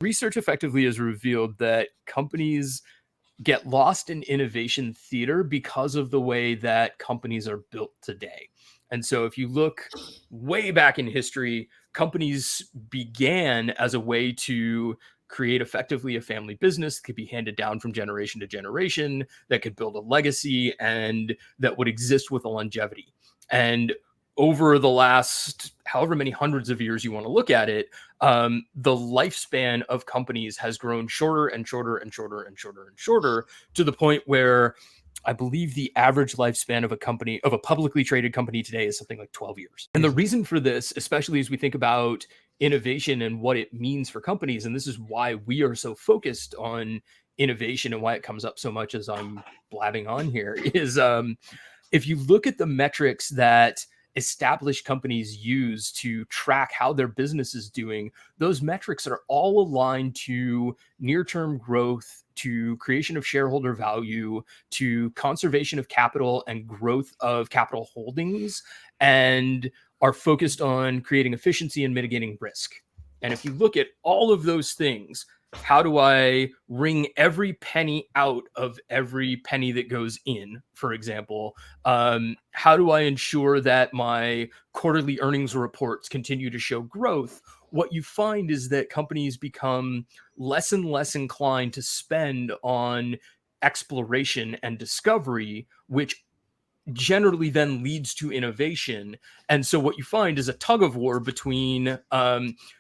Research effectively has revealed that companies get lost in innovation theater because of the way that companies are built today. And so if you look way back in history, companies began as a way to create effectively a family business that could be handed down from generation to generation, that could build a legacy, and that would exist with a longevity. And over the last however many hundreds of years you want to look at it, the lifespan of companies has grown shorter and shorter and shorter and shorter and shorter, to the point where I believe the average lifespan of a company, of a publicly traded company today, is something like 12 years. And the reason for this, especially as we think about innovation and what it means for companies, and this is why we are so focused on innovation and why it comes up so much as I'm blabbing on here, is if you look at the metrics that established companies use to track how their business is doing, those metrics are all aligned to near-term growth, to creation of shareholder value, to conservation of capital and growth of capital holdings, and are focused on creating efficiency and mitigating risk. And if you look at all of those things, how do I wring every penny out of every penny that goes in, for example? How do I ensure that my quarterly earnings reports continue to show growth? What you find is that companies become less and less inclined to spend on exploration and discovery, which generally then leads to innovation. And so what you find is a tug of war between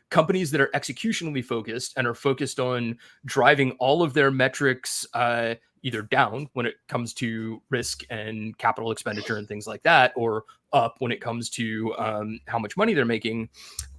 companies that are executionally focused and are focused on driving all of their metrics either down when it comes to risk and capital expenditure and things like that, or up when it comes to how much money they're making,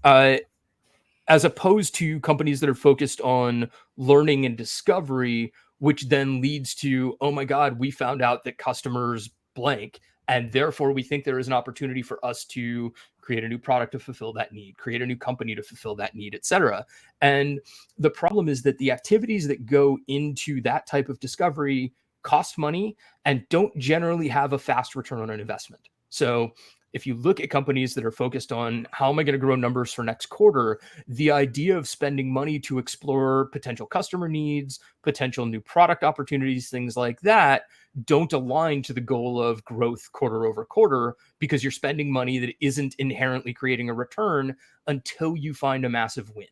as opposed to companies that are focused on learning and discovery, which then leads to, oh my God, we found out that customers blank, and therefore we think there is an opportunity for us to create a new product to fulfill that need, create a new company to fulfill that need, etc. And the problem is that the activities that go into that type of discovery cost money and don't generally have a fast return on an investment. So if you look at companies that are focused on how am I going to grow numbers for next quarter, the idea of spending money to explore potential customer needs, potential new product opportunities, things like that, don't align to the goal of growth quarter over quarter, because you're spending money that isn't inherently creating a return until you find a massive win.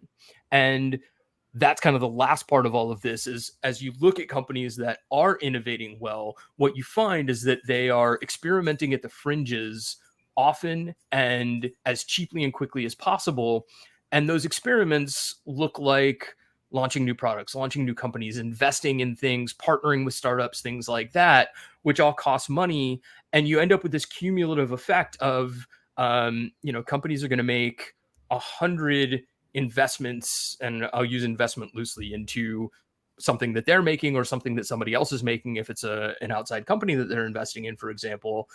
And that's kind of the last part of all of this, is as you look at companies that are innovating well, what you find is that they are experimenting at the fringes often and as cheaply and quickly as possible. And those experiments look like launching new products, launching new companies, investing in things, partnering with startups, things like that, which all cost money. And you end up with this cumulative effect of, companies are going to make 100 investments, and I'll use investment loosely, into something that they're making or something that somebody else is making, if it's an outside company that they're investing in, for example.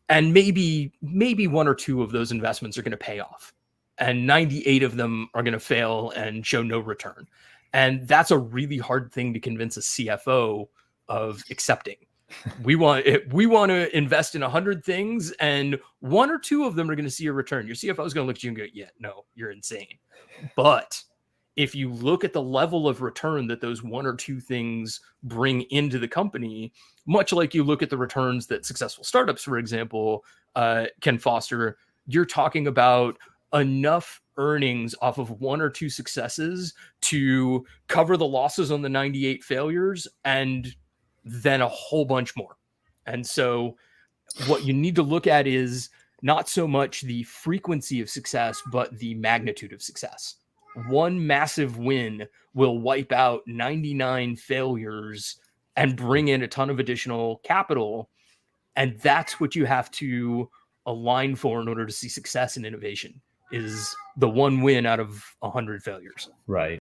And maybe one or two of those investments are going to pay off, and 98 of them are going to fail and show no return. And that's a really hard thing to convince a CFO of accepting. We want to invest in 100 things, and one or two of them are going to see a return. Your CFO is going to look at you and go, yeah, no, you're insane. But if you look at the level of return that those one or two things bring into the company, much like you look at the returns that successful startups, for example, can foster, you're talking about enough earnings off of one or two successes to cover the losses on the 98 failures, and then a whole bunch more. And so what you need to look at is not so much the frequency of success, but the magnitude of success. One massive win will wipe out 99 failures and bring in a ton of additional capital. And that's what you have to align for in order to see success in innovation, is the one win out of 100 failures. Right.